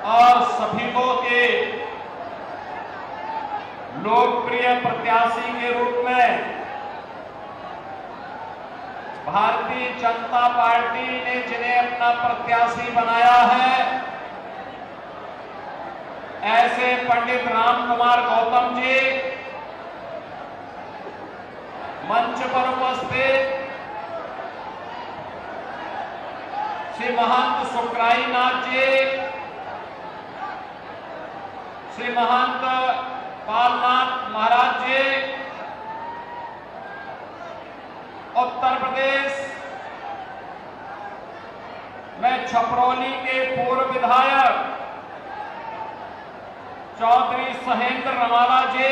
और सभीकों के लोकप्रिय प्रत्याशी के रूप में भारतीय जनता पार्टी ने जिन्हें अपना प्रत्याशी बनाया है, ऐसे पंडित राम कुमार गौतम जी, मंच पर उपस्थित श्री महंत सुखराई नाथ जी, श्री महंत पालनाथ महाराज जी, उत्तर प्रदेश में छपरौली के पूर्व विधायक चौधरी सहेंद्र रमाला जी,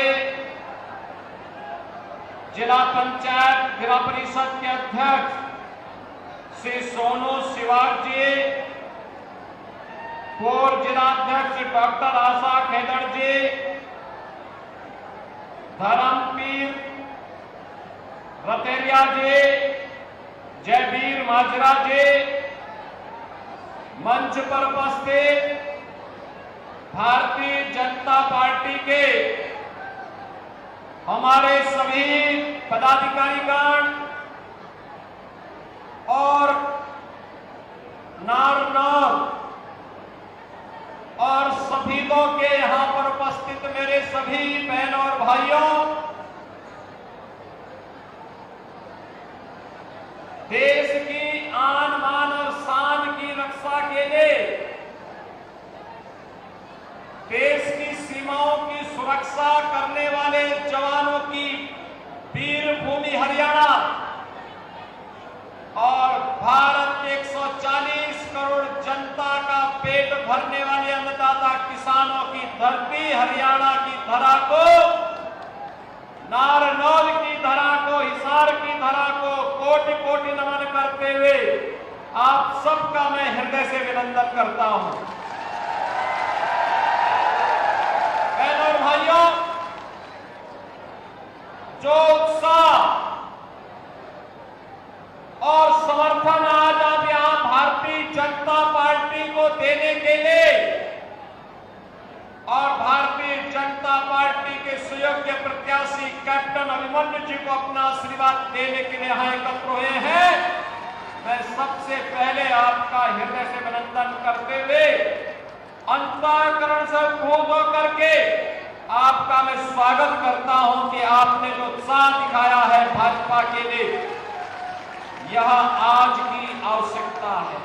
जिला पंचायत जिला परिषद के अध्यक्ष श्री सोनू शिवाग जी, पूर्व जिलाध्यक्ष डॉक्टर आशा खेदड़ जी, धर्मवीर रतेरिया जी, जयवीर माजरा जी, मंच पर उपस्थित भारतीय जनता पार्टी के हमारे सभी पदाधिकारीगण और नार और सभी लोग के यहां पर उपस्थित मेरे सभी बहन और भाइयों, देश की आन बान और शान की रक्षा के लिए, देश की सीमाओं की सुरक्षा करने वाले जवानों की वीर भूमि हरियाणा और भारत के 140 करोड़ जनता का पेट भरने वाले अन्नदाता किसानों की धरती हरियाणा की धरा को, नारनौल की धरा को, हिसार की धरा को कोटि कोटि नमन करते हुए आप सबका मैं हृदय से अभिनंदन करता हूं। बहनों और भाइयों, जो उत्साह और समर्थन आज आप यहां भारतीय जनता पार्टी को देने के लिए और भारतीय जनता पार्टी के सुयोग्य प्रत्याशी कैप्टन अभिमन्यु जी को अपना आशीर्वाद देने के लिए यहां एकत्र हुए हैं, मैं सबसे पहले आपका हृदय से अभिनंदन करते हुए अंतःकरण से उद्बोध होकर के आपका मैं स्वागत करता हूं कि आपने जो उत्साह दिखाया है भाजपा के लिए, यह आज की आवश्यकता है।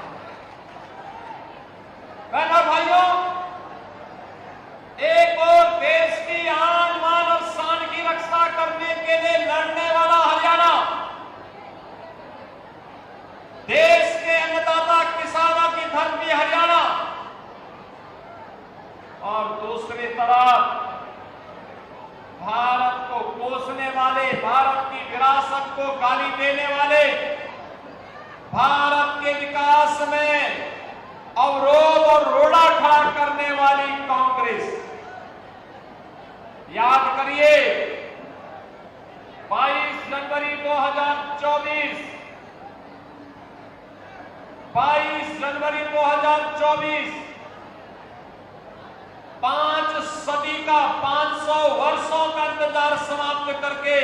बहनों भाइयों, एक और देश की आन बान और शान की रक्षा करने के लिए लड़ने वाला हरियाणा, देश के अन्नदाता किसानों की धरती हरियाणा, और दूसरी तरफ भारत को कोसने वाले, भारत की विरासत को गाली देने वाले, भारत के विकास में अवरोध और रोड़ा खड़ा करने वाली कांग्रेस। याद करिए 22 जनवरी 2024, 22 जनवरी 2024 5 सदी का 500 वर्षों का इंतजार समाप्त करके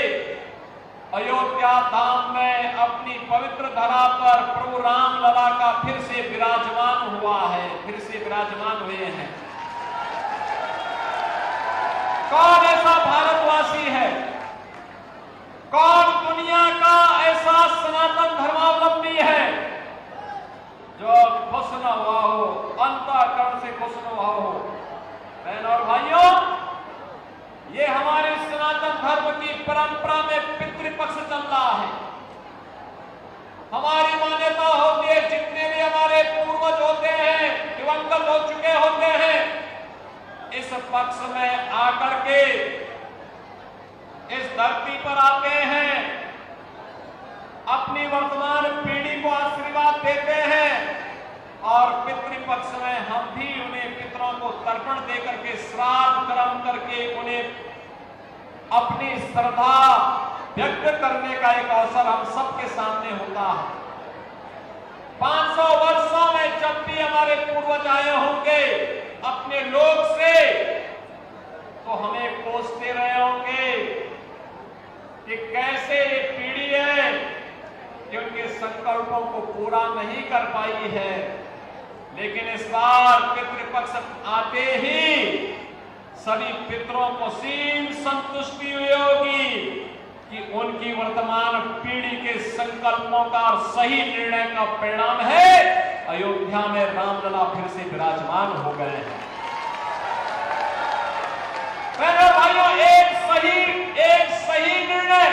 अयोध्या धाम में अपनी पवित्र धरा पर प्रभु राम लला का फिर से विराजमान हुआ है, फिर से विराजमान हुए हैं। कौन ऐसा भारतवासी है, कौन दुनिया का ऐसा सनातन धर्मावलंबी है जो खुश न हुआ हो, अंतःकरण से खुश न हुआ हो। बहनों और भाइयों, ये हमारे सनातन धर्म की परंपरा में पितृपक्ष चल रहा है। हमारी मान्यता होती है, जितने भी हमारे पूर्वज होते हैं, दिवंगत हो चुके होते हैं, इस पक्ष में आकर के इस धरती पर आते हैं, अपनी वर्तमान पीढ़ी को आशीर्वाद देते हैं, और पितृपक्ष में हम भी उन्हें पितरों को तर्पण देकर के श्राद्ध कर्म करके उन्हें अपनी श्रद्धा व्यक्त करने का एक अवसर हम सबके सामने होता है। 500 वर्षों में जब भी हमारे पूर्वज आए होंगे, अपने लोग से, तो हमें कोसते रहे होंगे कि कैसे ये पीढ़ी है कि उनके संकल्पों को पूरा नहीं कर पाई है। लेकिन इस बार पितृपक्ष आते ही सभी पितरों को सीम संतुष्टि हुई होगी कि उनकी वर्तमान पीढ़ी के संकल्पों का और सही निर्णय का परिणाम है अयोध्या में रामलला फिर से विराजमान हो गए हैं। बहनों भाइयों, एक सही निर्णय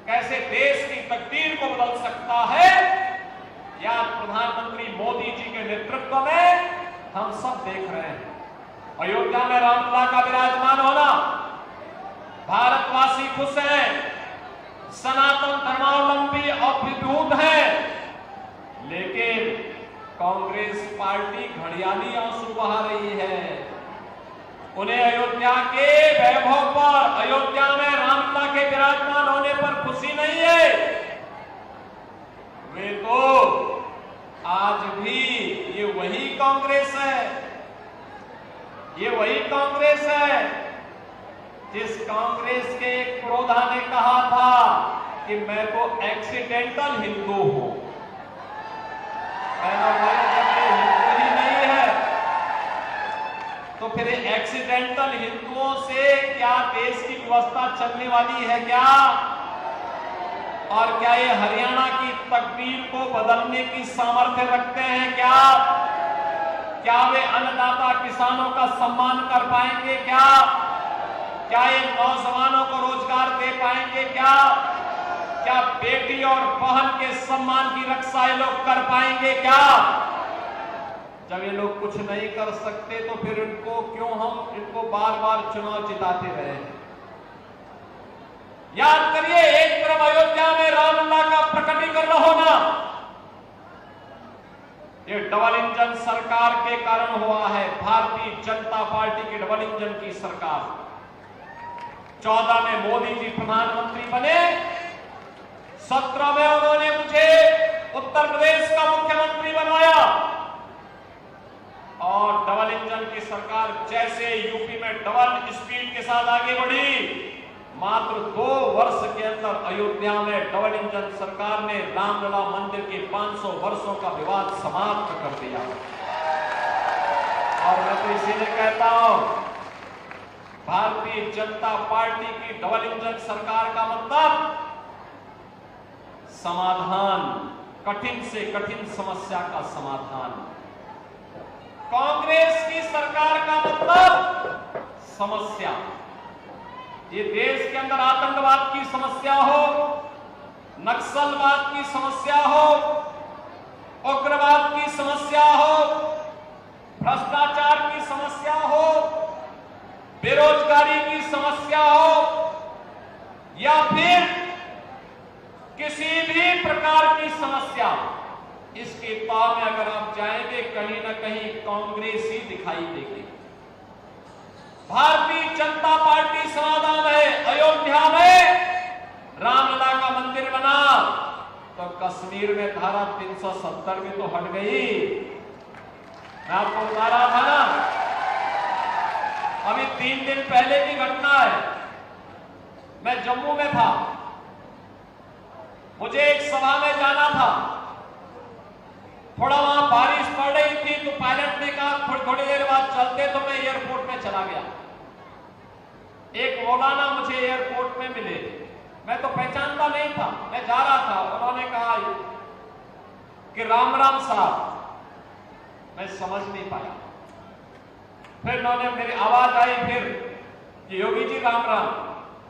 कैसे देश की तकदीर को बदल सकता है, या प्रधानमंत्री मोदी जी के नेतृत्व में हम सब देख रहे हैं। अयोध्या में रामलला का विराजमान होना, भारतवासी खुश हैं, सनातन धर्मावलंबी अभिभूत हैं, लेकिन कांग्रेस पार्टी घड़ियाली आंसू बहा रही है। उन्हें अयोध्या के वैभव पर, अयोध्या में रामलला के विराजमान होने पर खुशी नहीं है। वे तो आज भी ये वही कांग्रेस है, ये वही कांग्रेस है जिस कांग्रेस के एक पुरोधा ने कहा था कि मैं तो एक्सीडेंटल हिंदू हूं। जब ये हिंदू ही नहीं है तो फिर एक्सीडेंटल हिंदुओं से क्या देश की व्यवस्था चलने वाली है क्या? और क्या ये हरियाणा की तकदीर को बदलने की सामर्थ्य रखते हैं क्या? क्या वे अन्नदाता किसानों का सम्मान कर पाएंगे क्या? क्या ये नौजवानों को रोजगार दे पाएंगे क्या? क्या बेटी और बहन के सम्मान की रक्षा ये लोग कर पाएंगे क्या? जब ये लोग कुछ नहीं कर सकते तो फिर हम इनको बार बार चुनाव जिताते रहे। याद करिए, एक तरफ अयोध्या में रामलला का प्रकटीकरण होना, ये डबल इंजन सरकार के कारण हुआ है। भारतीय जनता पार्टी की डबल इंजन की सरकार। 14 में मोदी जी प्रधानमंत्री बने, 17 में उन्होंने मुझे उत्तर प्रदेश का मुख्यमंत्री बनाया, और डबल इंजन की सरकार जैसे यूपी में डबल स्पीड के साथ आगे बढ़ी, मात्र 2 वर्ष के अंदर अयोध्या में डबल इंजन सरकार ने रामलला मंदिर के 500 वर्षों का विवाद समाप्त कर दिया। और मैं तो इसीलिए कहता हूं, भारतीय जनता पार्टी की डबल इंजन सरकार का मतलब समाधान, कठिन से कठिन समस्या का समाधान। कांग्रेस की सरकार का मतलब समस्या। ये देश के अंदर आतंकवाद की समस्या हो, नक्सलवाद की समस्या हो, उग्रवाद की समस्या हो, भ्रष्टाचार की समस्या हो, बेरोजगारी की समस्या हो, या फिर किसी भी प्रकार की समस्या, इसके तार में अगर आप जाएंगे कहीं ना कहीं कांग्रेस ही दिखाई देगी। भारतीय जनता पार्टी समाधान है, अयोध्या में रामलला का मंदिर बना तो कश्मीर में धारा 370 भी तो हट गई। मैं आपको बता रहा था ना, अभी 3 दिन पहले की घटना है। मैं जम्मू में था, मुझे एक सभा में जाना था, थोड़ा वहां बारिश पड़ रही थी तो पायलट ने कहा थोड़ी देर बाद चलते, तो मैं एयरपोर्ट में चला गया। एक मौलाना मुझे एयरपोर्ट में मिले, मैं तो पहचानता नहीं था, मैं जा रहा था। उन्होंने कहा कि राम राम साहब, मैं समझ नहीं पाया। फिर उन्होंने, मेरी आवाज आई फिर कि योगी जी राम राम,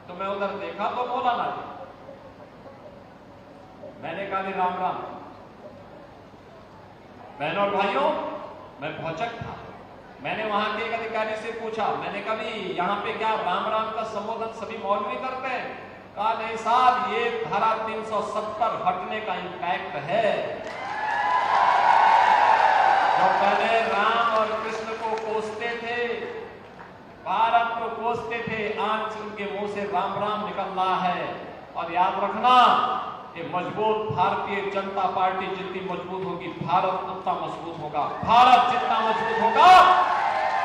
तो मैं उधर देखा तो मौलाना जी। मैंने कहा राम राम। बहनों और भाइयों, मैं भौचक था। मैंने वहां के एक अधिकारी से पूछा, मैंने कहा यहाँ पे क्या राम राम का संबोधन सभी मौलवी करते हैं? कहा नहीं साहब, ये धारा 370 हटने का इम्पैक्ट है। जो पहले राम और कृष्ण को कोसते थे, भारत को कोसते थे, आज उनके मुंह से राम राम निकल रहा है। और याद रखना, कि मजबूत भारतीय जनता पार्टी जितनी मजबूत होगी, भारत उतना मजबूत होगा। भारत जितना मजबूत होगा,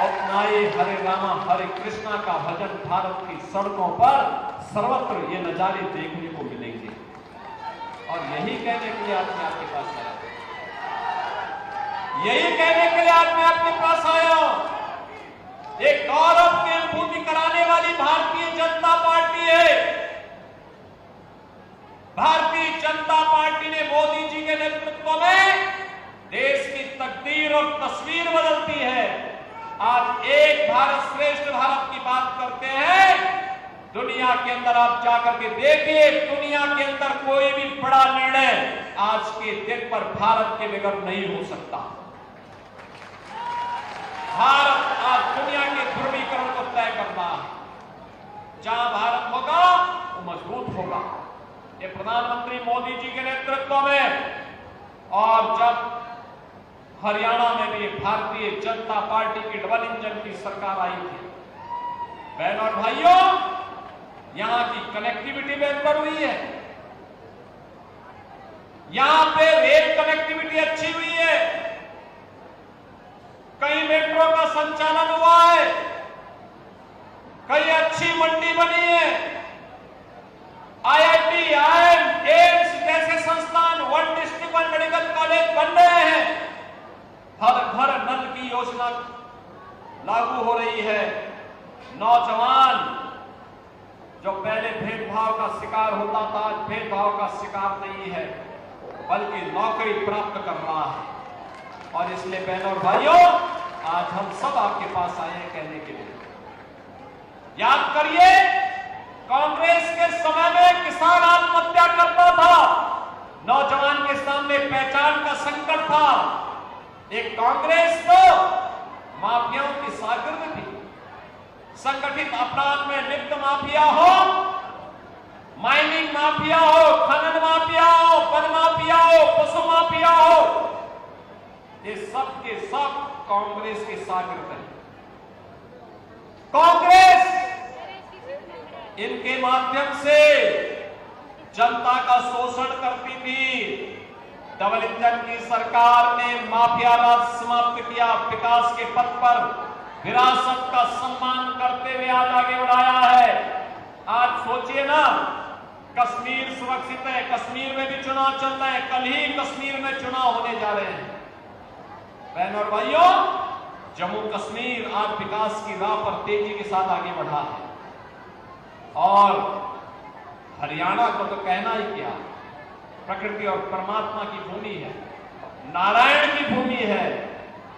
अपनाए हरे रामा हरे कृष्णा का भजन भारत की सड़कों पर सर्वत्र ये नजारे देखने को मिलेंगे। और यही कहने के लिए आज मैं आपके पास आया हूं, यही कहने के लिए आज मैं आपके पास आया हूं। एक गौरव की अनुभूति कराने वाली भारतीय जनता पार्टी है। भारतीय जनता पार्टी ने मोदी जी के नेतृत्व में देश की तकदीर और तस्वीर बदलती है। आज एक भारत श्रेष्ठ भारत की बात करते हैं। दुनिया के अंदर आप जाकर के देखिए, दुनिया के अंदर कोई भी बड़ा निर्णय आज के दिन पर भारत के बगैर नहीं हो सकता। भारत आज दुनिया के ध्रुवीकरण को तय करना है। जहां भारत होगा वो मजबूत होगा। ये प्रधानमंत्री मोदी जी के नेतृत्व में, और जब हरियाणा में भी भारतीय जनता पार्टी की डबल इंजन की सरकार आई थी, बहनों और भाइयों, यहां की कनेक्टिविटी बेहतर हुई है। यहां पे रेल कनेक्टिविटी अच्छी हुई है। कई मेट्रो का संचालन हुआ है। कई अच्छी मंडी बनी है। IIT, IIM, एम्स जैसे संस्थान, one district one medical college बन रहे हैं। हर घर नल की योजना लागू हो रही है। नौजवान जो पहले भेदभाव का शिकार होता था, आज भेदभाव का शिकार नहीं है, बल्कि नौकरी प्राप्त कर रहा है। और इसलिए बहनों और भाइयों, आज हम सब आपके पास आए हैं कहने के लिए, याद करिए, कांग्रेस के समय में किसान आत्महत्या करता था, नौजवान के सामने पहचान का संकट था। एक कांग्रेस तो माफियाओं की सागिर्द थी। संगठित अपराध में लिप्त माफिया हो, माइनिंग माफिया हो, खनन माफिया हो, वन माफिया हो, पशु माफिया हो, ये सब के सब कांग्रेस के सागिर्द हैं। कांग्रेस इनके माध्यम से जनता का शोषण करती थी। डबल इंजन की सरकार ने माफिया राज समाप्त किया, विकास के पथ पर विरासत का सम्मान करते हुए आज आगे बढ़ाया है। आज सोचिए ना, कश्मीर सुरक्षित है, कश्मीर में भी चुनाव चल रहे हैं, कल ही कश्मीर में चुनाव होने जा रहे हैं। बहनों और भाइयों, जम्मू कश्मीर आज विकास की राह पर तेजी के साथ आगे बढ़ा है। और हरियाणा को तो कहना ही क्या, प्रकृति और परमात्मा की भूमि है, नारायण की भूमि है।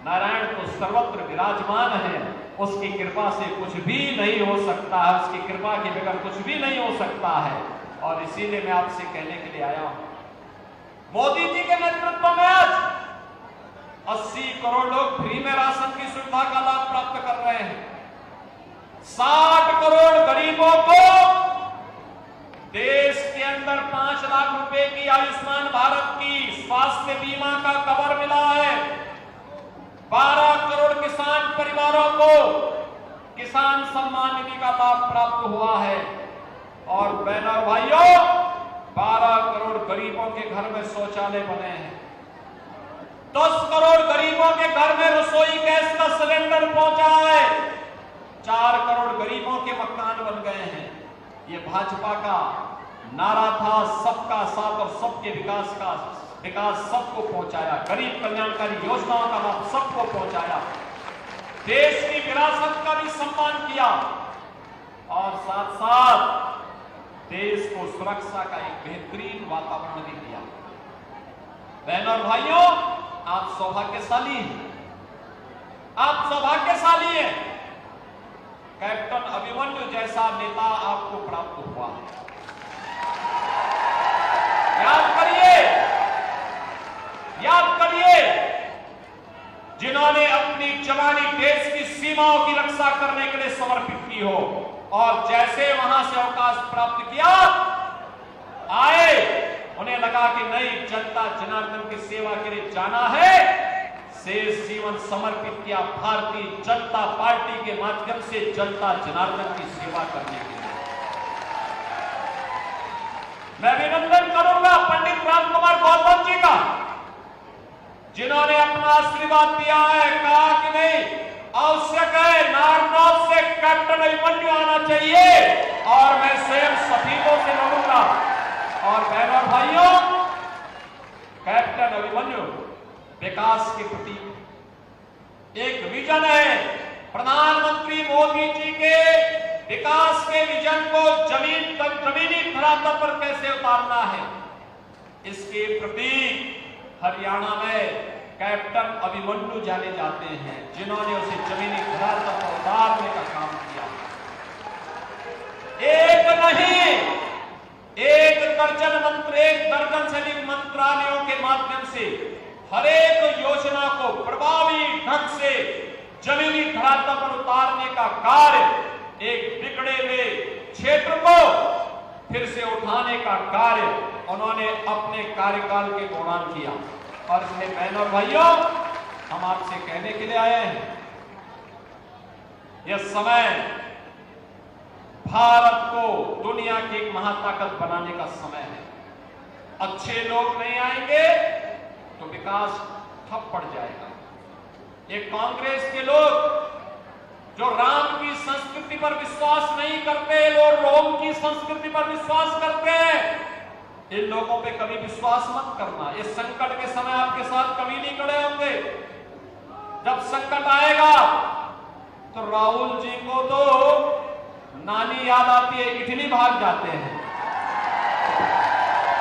नारायण तो सर्वत्र विराजमान है, उसकी कृपा से कुछ भी नहीं हो सकता है, उसकी कृपा के बगैर कुछ भी नहीं हो सकता है। और इसीलिए मैं आपसे कहने के लिए आया हूं, मोदी जी के नेतृत्व में आज 80 करोड़ लोग फ्री में राशन की सुविधा का लाभ प्राप्त कर रहे हैं। 60 करोड़ गरीबों को देश के अंदर 5 लाख रुपए की आयुष्मान भारत की स्वास्थ्य बीमा का कवर मिला है। 12 करोड़ किसान परिवारों को किसान सम्मान निधि का लाभ प्राप्त हुआ है। और बहनों और भाइयों, 12 करोड़ गरीबों के घर में शौचालय बने हैं। 10 करोड़ गरीबों के घर में रसोई गैस का सिलेंडर पहुंचा है। 4 करोड़ गरीबों के मकान बन गए हैं। ये भाजपा का नारा था, सबका साथ और सबके विकास का, विकास सबको पहुंचाया, गरीब कल्याणकारी योजनाओं का लाभ सबको पहुंचाया, देश की विरासत का भी सम्मान किया, और साथ साथ देश को सुरक्षा का एक बेहतरीन वातावरण भी दिया। बहनों और भाइयों, आप सौभाग्यशाली हैं, आप सौभाग्यशाली हैं। कैप्टन अभिमन्यु जैसा नेता आपको प्राप्त हुआ है। याद करिए, जिन्होंने अपनी जवानी देश की सीमाओं की रक्षा करने के लिए समर्पित की हो, और जैसे वहां से अवकाश प्राप्त किया, आए, उन्हें लगा कि नहीं, जनता जनार्दन की सेवा के लिए जाना है, शेष जीवन समर्पित किया भारतीय जनता पार्टी के माध्यम से जनता जनार्दन की सेवा करने के लिए। मैं अभिनंदन करूंगा पंडित रामकुमार गौतम जी का, जिन्होंने अपना आशीर्वाद दिया है, कहा कि नहीं, आवश्यक है कैप्टन अभिमन्यु आना चाहिए और मैं स्वयं सफीदों से लड़ूंगा। और बहनों और भाइयों, कैप्टन अभिमन्यु विकास के प्रति एक विजन है। प्रधानमंत्री मोदी जी के विकास के विजन को जमीनी धरातल पर कैसे उतारना है, इसके प्रति हरियाणा में कैप्टन अभिमन्यु जाने जाते हैं, जिन्होंने उसे जमीनी धरातल पर उतारने का काम किया। एक नहीं, एक दर्जन से अधिक मंत्रालयों के माध्यम से हर एक योजना को प्रभावी ढंग से जमीनी धरातल पर उतारने का कार्य, एक बिगड़े हुए क्षेत्र को फिर से उठाने का कार्य उन्होंने अपने कार्यकाल के दौरान किया। और इसलिए बहनों और भाइयों, हम आपसे कहने के लिए आए हैं, यह समय भारत को दुनिया की एक महाताकत बनाने का समय है। अच्छे लोग नहीं आएंगे तो विकास ठप पड़ जाएगा। ये कांग्रेस के लोग जो राम की संस्कृति पर विश्वास नहीं करते और रोम की संस्कृति पर विश्वास करते हैं, इन लोगों पे कभी विश्वास मत करना। इस संकट के समय आपके साथ कभी नहीं खड़े होंगे। जब संकट आएगा तो राहुल जी को तो नानी याद आती है, इटली भाग जाते हैं।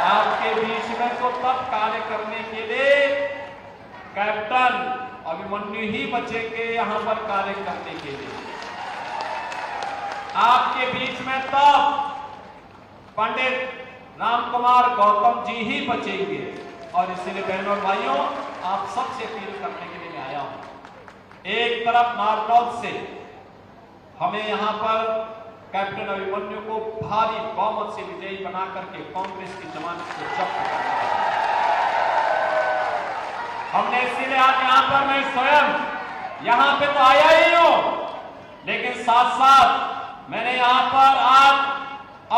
आपके बीच में तो तब कार्य करने के लिए कैप्टन अभिमन्यु ही बचेंगे, यहां पर कार्य करने के लिए। आपके बीच में तब पंडित रामकुमार गौतम जी ही बचेंगे। और इसलिए बहनों और भाइयों, आप सबसे अपील करने के लिए मैं आया हूं। एक तरफ नारनौल से हमें यहां पर कैप्टन अभिमन्यु को भारी बहुमत से विजयी बना करके कांग्रेस की जमानत को जब्त करना है। हमने इसीलिए आज यहां पर मैं स्वयं यहां पे तो आया ही हूं, लेकिन साथ साथ मैंने यहां पर आज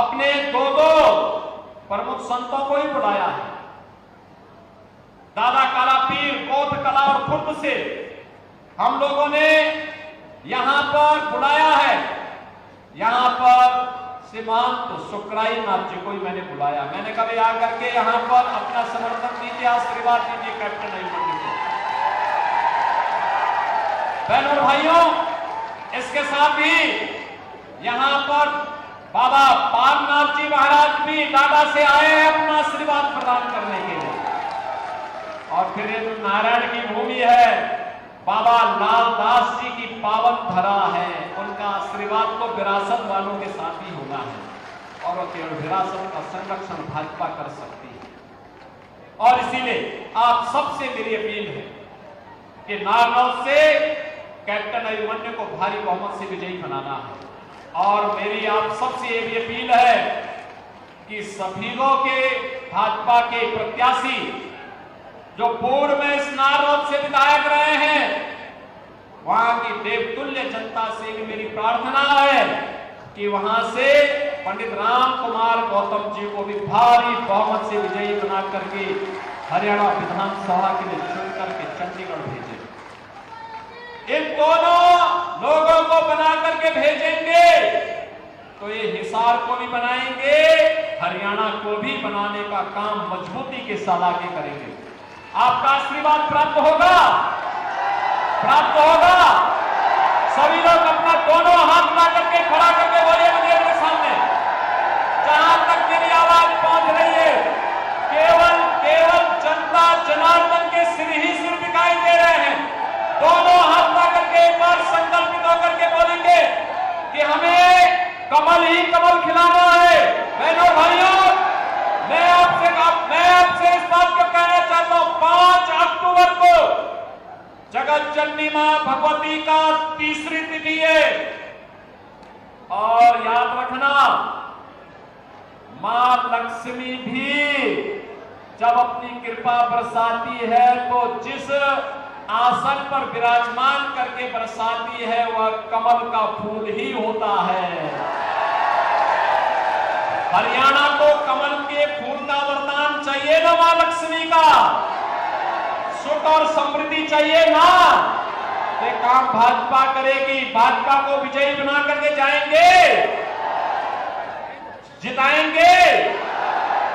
अपने दो प्रमुख संतों को ही बुलाया है। दादा काला पीर बौद्ध कला और खुर्द से हम लोगों ने यहां पर बुलाया है। यहां पर सीमांत सुकराई नाथ जी को ही मैंने बुलाया। मैंने कभी आकर के यहां पर अपना समर्थन दीजिए, आशीर्वाद दीजिए कैप्टन अभिमन्यु को। बहनों और भाइयों, इसके साथ ही यहां पर बाबा पालनाथ जी महाराज भी दादा से आए हैं अपना आशीर्वाद प्रदान करने के लिए। और फिर ये जो नारायण की भूमि है, बाबा लालदास जी की पावन धरा है, उनका आशीर्वाद तो विरासत वालों के साथ ही होना है। और केवल विरासत का संरक्षण भाजपा कर सकती है। और इसीलिए आप सबसे मेरी अपील है कि नारनौल से कैप्टन अभिमन्यु को भारी बहुमत से विजयी बनाना है। और मेरी आप सबसे ये भी अपील है कि सभी लोग के भाजपा के प्रत्याशी जो पूर्व में इस नारनौल से विधायक रहे हैं, वहां की देवतुल्य जनता से भी मेरी प्रार्थना है कि वहां से पंडित रामकुमार गौतम जी को भी भारी बहुमत से विजयी बना करके हरियाणा विधानसभा के लिए चुन करके चंडीगढ़ भेजें। इन दोनों लोगों को बना करके भेजेंगे तो ये हिसार को भी बनाएंगे, हरियाणा को भी बनाने का काम मजबूती के साथ आगे करेंगे। आपका आशीर्वाद प्राप्त होगा, प्राप्त होगा। सभी लोग अपना दोनों हाथ ला करके खड़ा करके बोलिए मुझे मेरे सामने, जहां तक मेरी आवाज पहुंच रही है, केवल जनता जनार्दन के सिर ही सिर दिखाई दे रहे हैं। दोनों हाथ ला करके एक बार संकल्पित होकर के बोलेंगे कि हमें कमल ही कमल खिलाना है। बहनों भाइयों, मैं आपसे इस बात को कहना चाहता हूं, 5 अक्टूबर को जगत जननी मां भगवती का तीसरी तिथि है। और याद रखना, मां लक्ष्मी भी जब अपनी कृपा बरसाती है तो जिस आसन पर विराजमान करके बरसाती है वह कमल का फूल ही होता है। हरियाणा को कमल के फूल का वरदान चाहिए ना, मां लक्ष्मी का सुख और समृद्धि चाहिए ना। ये काम भाजपा करेगी। भाजपा को विजयी बना करके जाएंगे, जिताएंगे।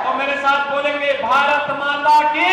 तो मेरे साथ बोलेंगे भारत माता की।